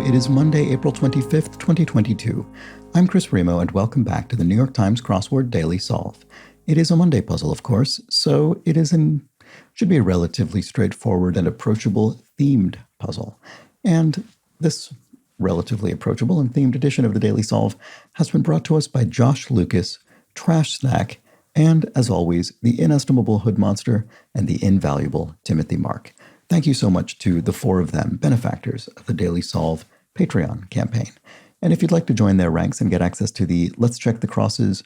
It is Monday, April 25th, 2022. I'm Chris Remo, and welcome back to the New York Times Crossword Daily Solve. It is a Monday puzzle, of course, so should be a relatively straightforward and approachable themed puzzle. And this relatively approachable and themed edition of the Daily Solve has been brought to us by Josh Lucas, Trash Snack, and, as always, the inestimable Hood Monster and the invaluable Timothy Mark. Thank you so much to the four of them, benefactors of the Daily Solve Patreon campaign. And if you'd like to join their ranks and get access to the Let's Check the Crosses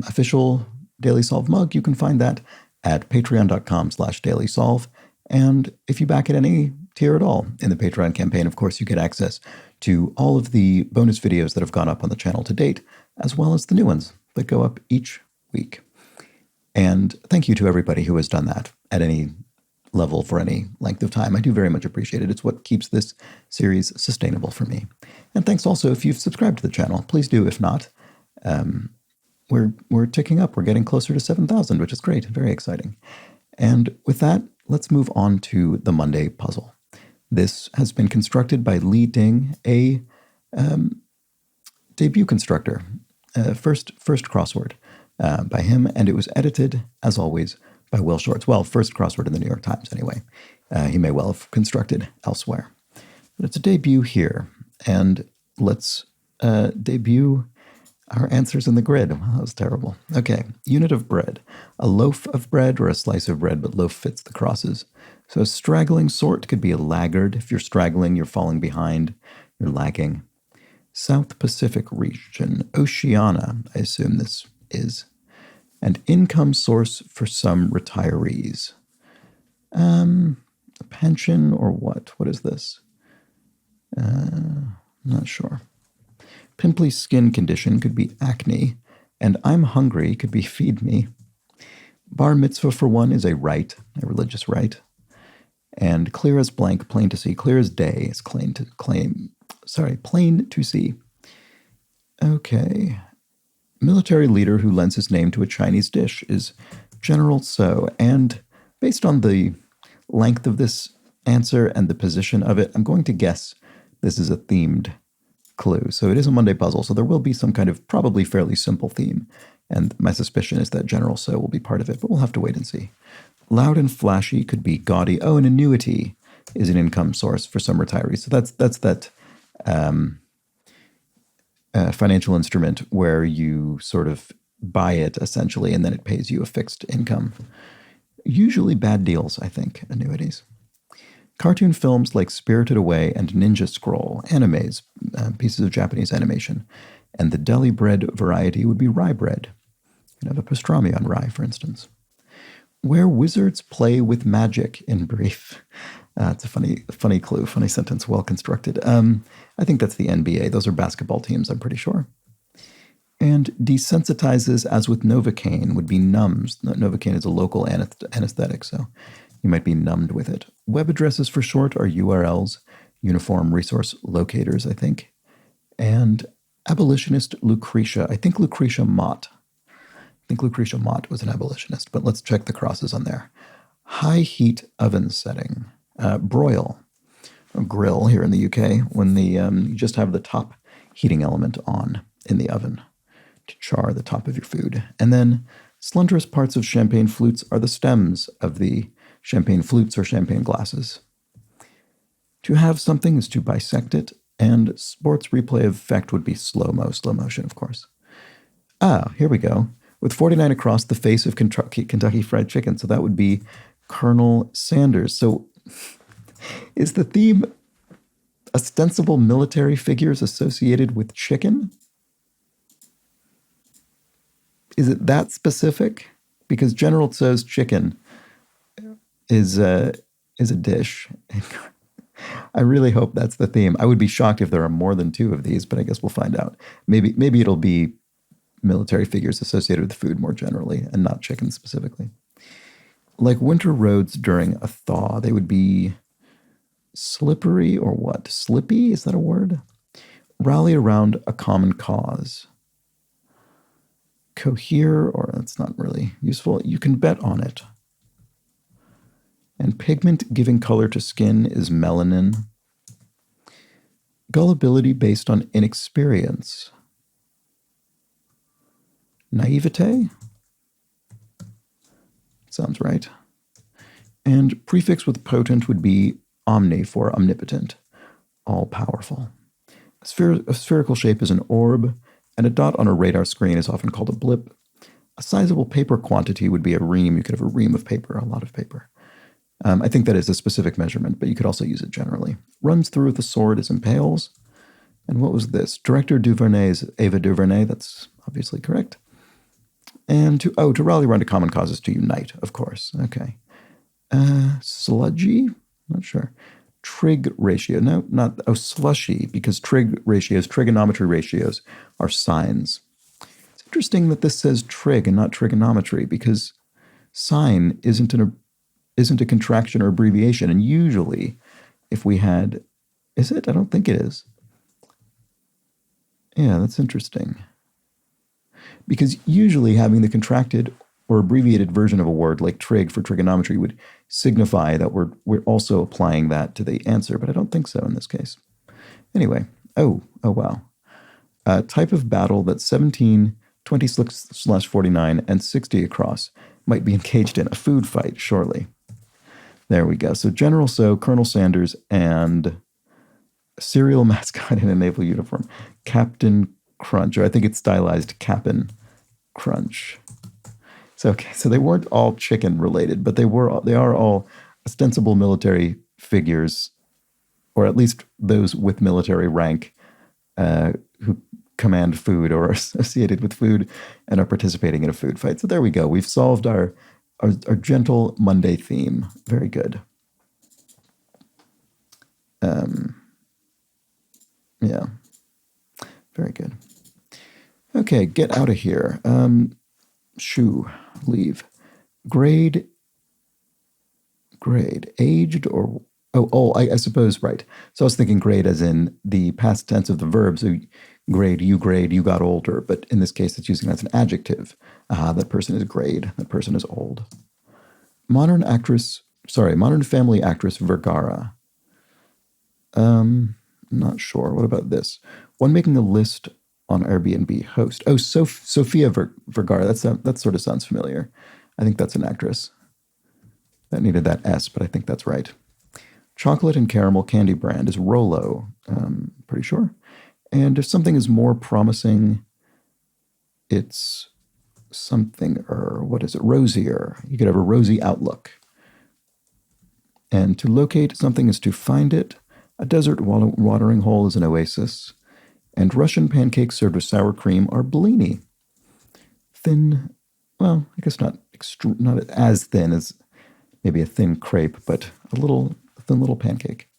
official Daily Solve mug, you can find that at patreon.com/dailysolve. And if you back at any tier at all in the Patreon campaign, of course, you get access to all of the bonus videos that have gone up on the channel to date, as well as the new ones that go up each week. And thank you to everybody who has done that at any level for any length of time. I do very much appreciate it. It's what keeps this series sustainable for me. And thanks also if you've subscribed to the channel. Please do if not. We're ticking up. We're getting closer to 7,000, which is great. Very exciting. And with that, let's move on to the Monday puzzle. This has been constructed by Lee Ding, a debut constructor, first crossword by him, and it was edited, as always, by Will Shorts. Well, first crossword in the New York Times, anyway. He may well have constructed elsewhere. But it's a debut here, and let's debut our answers in the grid. Well, that was terrible. Okay, unit of bread. A loaf of bread or a slice of bread, but loaf fits the crosses. So a straggling sort could be a laggard. If you're straggling, you're falling behind, you're lagging. South Pacific region, Oceania, I assume this is. And income source for some retirees. A pension or what? What is this? Not sure. Pimply skin condition could be acne, and I'm hungry could be feed me. Bar mitzvah for one is a rite, a religious rite. And clear as blank, plain to see. Clear as day is plain to see. Okay. Military leader who lends his name to a Chinese dish is General So. And based on the length of this answer and the position of it, I'm going to guess this is a themed clue. So it is a Monday puzzle, so there will be some kind of probably fairly simple theme. And my suspicion is that General So will be part of it, but we'll have to wait and see. Loud and flashy could be gaudy. Oh, an annuity is an income source for some retirees. So that's that financial instrument where you sort of buy it essentially and then it pays you a fixed income. Usually bad deals, I think, annuities. Cartoon films like Spirited Away and Ninja Scroll, animes, pieces of Japanese animation. And the deli bread variety would be rye bread. You have a pastrami on rye, for instance. Where wizards play with magic, in brief. It's a funny clue, funny sentence, well constructed. I think that's the NBA. Those are basketball teams, I'm pretty sure. And desensitizes, as with Novocaine, would be numbs. Novocaine is a local anesthetic, so you might be numbed with it. Web addresses for short are URLs, Uniform Resource Locators, I think. And abolitionist Lucretia. I think Lucretia Mott was an abolitionist, but let's check the crosses on there. High heat oven setting. Broil, or grill here in the UK, when you just have the top heating element on in the oven to char the top of your food. And then slenderous parts of champagne flutes are the stems of the champagne flutes or champagne glasses. To have something is to bisect it, and sports replay effect would be slow motion, of course. Here we go. With 49 across, the face of Kentucky Fried Chicken. So that would be Colonel Sanders. So is the theme ostensible military figures associated with chicken? Is it that specific? Because General Tso's chicken is a dish. I really hope that's the theme. I would be shocked if there are more than two of these, but I guess we'll find out. Maybe it'll be military figures associated with food more generally and not chicken specifically. Like winter roads during a thaw, they would be slippery or what? Slippy? Is that a word? Rally around a common cause. Cohere, or that's not really useful. You can bet on it. And pigment giving color to skin is melanin. Gullibility based on inexperience. Naivete? Sounds right. And prefix with potent would be omni for omnipotent, all-powerful. A spherical shape is an orb, and a dot on a radar screen is often called a blip. A sizable paper quantity would be a ream. You could have a ream of paper, a lot of paper. I think that is a specific measurement, but you could also use it generally. Runs through with a sword is impales. And what was this? Director Duvernay is Ava DuVernay. That's obviously correct. And to rally around a common cause is to unite, of course. Okay. Sludgy? Not sure. Trig ratio. No, not, slushy, because trigonometry ratios are sines. It's interesting that this says trig and not trigonometry, because sine isn't a contraction or abbreviation. And usually, if we had, is it? I don't think it is. Yeah, that's interesting. Because usually having the contracted or abbreviated version of a word like trig for trigonometry would signify that we're also applying that to the answer, but I don't think so in this case. Anyway, oh wow. Type of battle that 17, 20/49, and 60 across might be engaged in. A food fight, surely. There we go. So General Colonel Sanders, and cereal mascot in a naval uniform, Captain Crunch, or I think it's stylized Cap'n Crunch. So they weren't all chicken related, but they are all ostensible military figures, or at least those with military rank who command food or are associated with food and are participating in a food fight. So there we go. We've solved our gentle Monday theme. Very good. Yeah. Very good. Okay, get out of here. Leave. Grade, aged or, I suppose, right. So I was thinking grade as in the past tense of the verb. So grade, you got older. But in this case, it's using that as an adjective. That person is grade. That person is old. Modern family actress Vergara. Not sure. What about this? One making a list on Airbnb host. Oh, Sofia Vergara. That sort of sounds familiar. I think that's an actress. That needed that S, but I think that's right. Chocolate and caramel candy brand is Rolo. Pretty sure. And if something is more promising, it's something, what is it? Rosier. You could have a rosy outlook. And to locate something is to find it. A desert watering hole is an oasis. And Russian pancakes served with sour cream are blini. Thin, well, I guess not as thin as maybe a thin crepe, but a thin little pancake.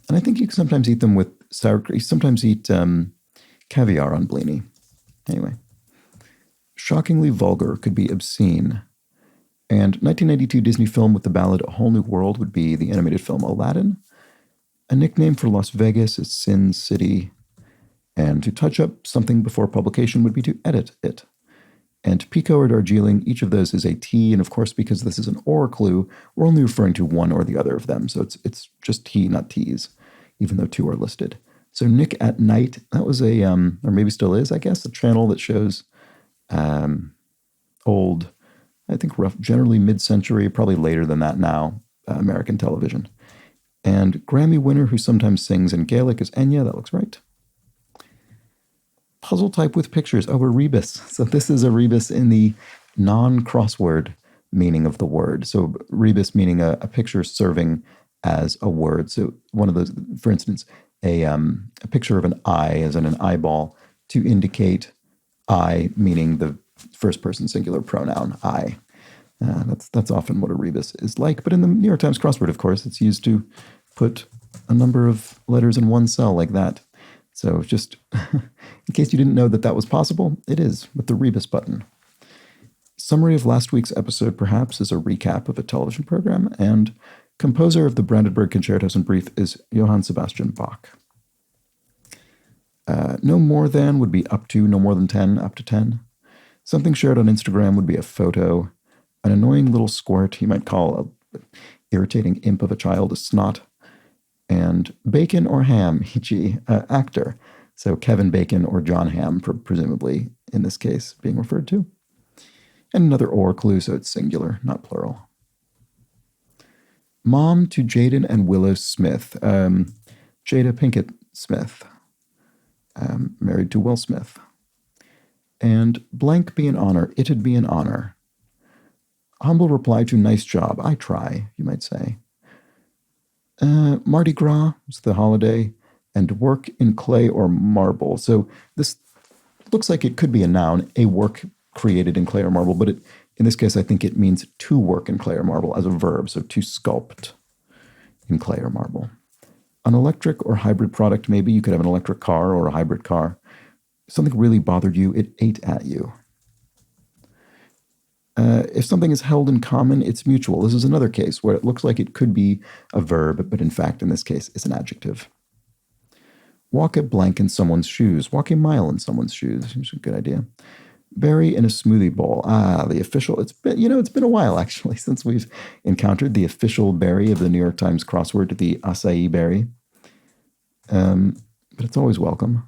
And I think you can sometimes eat them with sour cream. You sometimes eat caviar on blini. Anyway. Shockingly vulgar could be obscene. And 1992 Disney film with the ballad A Whole New World would be the animated film Aladdin. A nickname for Las Vegas is Sin City. And to touch up something before publication would be to edit it. And Pico or Darjeeling, each of those is a T, and of course, because this is an or clue, we're only referring to one or the other of them, so it's just T, not T's, even though two are listed. So Nick at Night, that was or maybe still is, I guess, a channel that shows old, I think generally mid-century, probably later than that now, American television. And Grammy winner who sometimes sings in Gaelic is Enya, that looks right. Puzzle type with pictures. Oh, a rebus. So this is a rebus in the non-crossword meaning of the word. So rebus meaning a picture serving as a word. So one of those, for instance, a picture of an eye as in an eyeball to indicate I, meaning the first person singular pronoun I. That's often what a rebus is like. But in the New York Times crossword, of course, it's used to put a number of letters in one cell like that. So just in case you didn't know that was possible, it is with the rebus button. Summary of last week's episode, perhaps, is a recap of a television program, and composer of the Brandenburg Concertos in brief is Johann Sebastian Bach. No more than would be up to, no more than 10, up to 10. Something shared on Instagram would be a photo. An annoying little squirt, you might call an irritating imp of a child a snot. And Bacon or Ham, e.g., actor. So Kevin Bacon or John Hamm, presumably in this case, being referred to. And another or clue, so it's singular, not plural. Mom to Jaden and Willow Smith. Jada Pinkett Smith, married to Will Smith. And blank be an honor. It'd be an honor. Humble reply to nice job. I try, you might say. Mardi Gras is the holiday, and work in clay or marble. So this looks like it could be a noun, a work created in clay or marble, but in this case, I think it means to work in clay or marble as a verb, so to sculpt in clay or marble. An electric or hybrid product, maybe you could have an electric car or a hybrid car. Something really bothered you, it ate at you. If something is held in common, it's mutual. This is another case where it looks like it could be a verb, but in fact, in this case, it's an adjective. Walk a blank in someone's shoes. Walk a mile in someone's shoes. Seems a good idea. Berry in a smoothie bowl. The official. It's been a while actually since we've encountered the official berry of the New York Times crossword, the acai berry. But it's always welcome.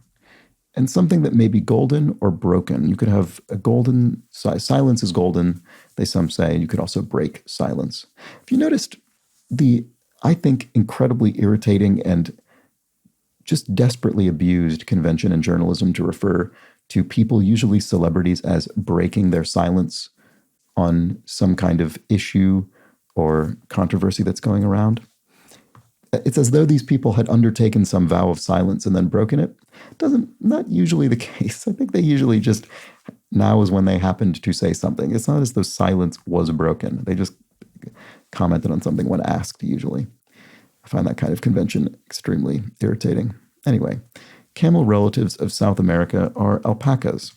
And something that may be golden or broken. You could have a golden, silence is golden, some say, and you could also break silence. If you noticed I think, incredibly irritating and just desperately abused convention in journalism to refer to people, usually celebrities, as breaking their silence on some kind of issue or controversy that's going around. It's as though these people had undertaken some vow of silence and then broken it. Not usually the case. I think they usually just, now is when they happened to say something. It's not as though silence was broken. They just commented on something when asked, usually. I find that kind of convention extremely irritating. Anyway, camel relatives of South America are alpacas.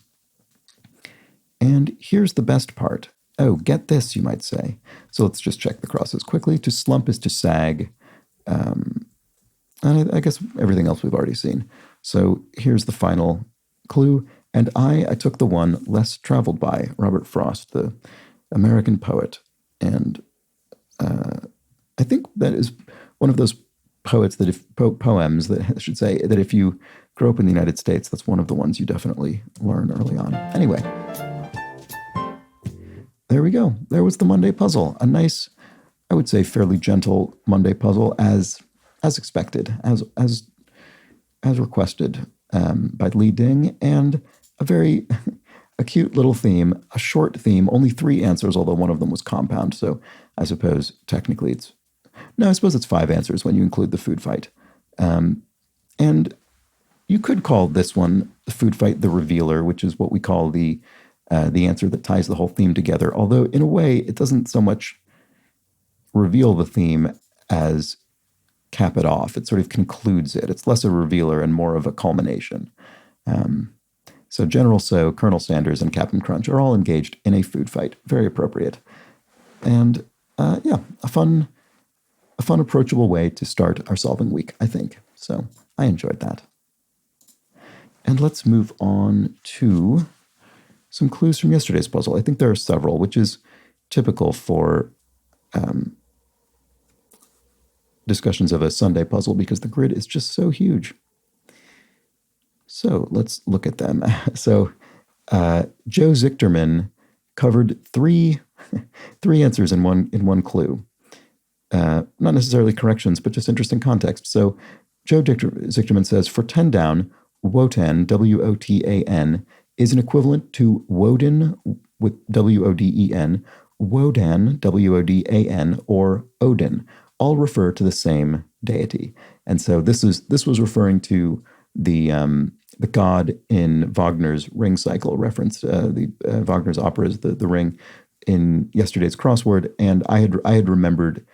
And here's the best part. Oh, get this, you might say. So let's just check the crosses quickly. To slump is to sag. And I guess everything else we've already seen. So here's the final clue. And I took the one less traveled by, Robert Frost, the American poet. And I think that is one of those poems that I should say, that if you grow up in the United States, that's one of the ones you definitely learn early on. Anyway, there we go. There was the Monday puzzle. A nice, I would say, fairly gentle Monday puzzle, as expected, as requested by Lee Ding, and a very a cute little theme, a short theme, only 3 answers, although one of them was compound. So I suppose technically it's 5 answers when you include the food fight. And you could call this one, the food fight, the revealer, which is what we call the answer that ties the whole theme together. Although in a way, it doesn't so much reveal the theme as cap it off. It sort of concludes it. It's less a revealer and more of a culmination. So General So, Colonel Sanders, and Captain Crunch are all engaged in a food fight. Very appropriate. And a fun, approachable way to start our solving week, I think. So I enjoyed that. And let's move on to some clues from yesterday's puzzle. I think there are several, which is typical for discussions of a Sunday puzzle because the grid is just so huge. So let's look at them. So Joe Zichterman covered three answers in one clue. Not necessarily corrections, but just interesting context. So Joe Zichterman says, for 10 down, Wotan, W-O-T-A-N, is an equivalent to Woden with W-O-D-E-N, Wodan, W-O-D-A-N, or Odin. All refer to the same deity. And so this was referring to the god in Wagner's Ring cycle, referenced Wagner's operas, the Ring, in yesterday's crossword. And I had remembered.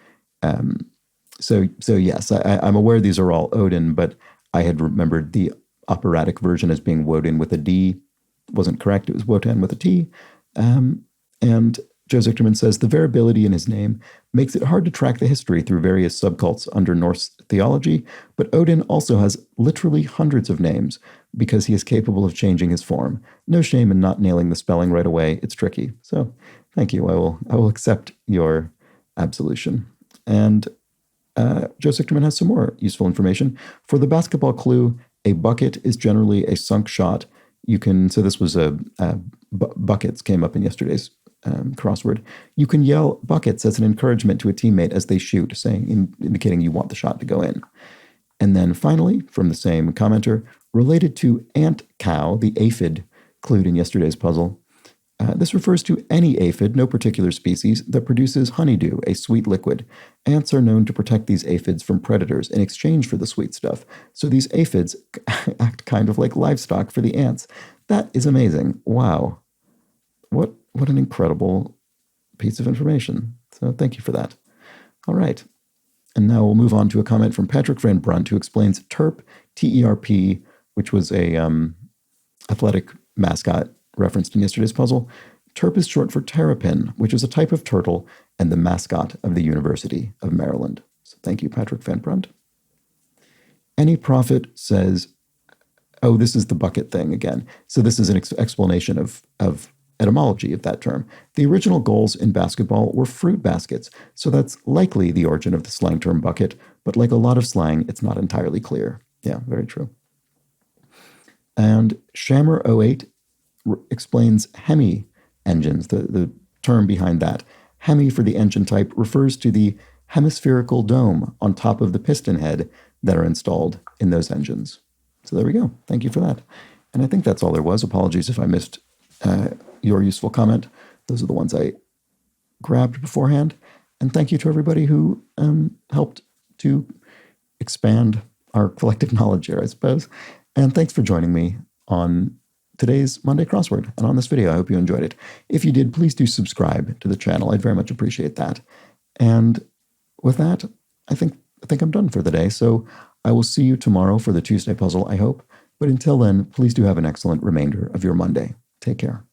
So yes, I'm aware these are all Odin, but I had remembered the operatic version as being Woden with a D. Wasn't correct. It was Wotan with a T. And Joe Zichterman says the variability in his name makes it hard to track the history through various subcults under Norse theology, but Odin also has literally hundreds of names because he is capable of changing his form. No shame in not nailing the spelling right away. It's tricky. So thank you. I will accept your absolution. And Joe Sichterman has some more useful information. For the basketball clue, a bucket is generally a sunk shot. So this was buckets came up in yesterday's crossword. You can yell buckets as an encouragement to a teammate as they shoot, indicating you want the shot to go in. And then finally, from the same commenter, related to ant cow, the aphid clued in yesterday's puzzle. This refers to any aphid, no particular species, that produces honeydew, a sweet liquid. Ants are known to protect these aphids from predators in exchange for the sweet stuff. So these aphids act kind of like livestock for the ants. That is amazing. Wow. What an incredible piece of information. So thank you for that. All right. And now we'll move on to a comment from Patrick Van Brunt, who explains TERP, T-E-R-P, which was a athletic mascot referenced in yesterday's puzzle. TERP is short for terrapin, which is a type of turtle and the mascot of the University of Maryland. So thank you, Patrick Van Brunt. Any prophet says, oh, this is the bucket thing again. So this is an explanation of etymology of that term. The original goals in basketball were fruit baskets, so that's likely the origin of the slang term bucket, but like a lot of slang, it's not entirely clear. Yeah, very true. And Shammer08 explains Hemi engines, the term behind that. Hemi for the engine type refers to the hemispherical dome on top of the piston head that are installed in those engines. So there we go. Thank you for that. And I think that's all there was. Apologies if I missed your useful comment. Those are the ones I grabbed beforehand. And thank you to everybody who helped to expand our collective knowledge here, I suppose. And thanks for joining me on today's Monday Crossword and on this video. I hope you enjoyed it. If you did, please do subscribe to the channel. I'd very much appreciate that. And with that, I think I'm done for the day. So I will see you tomorrow for the Tuesday puzzle, I hope. But until then, please do have an excellent remainder of your Monday. Take care.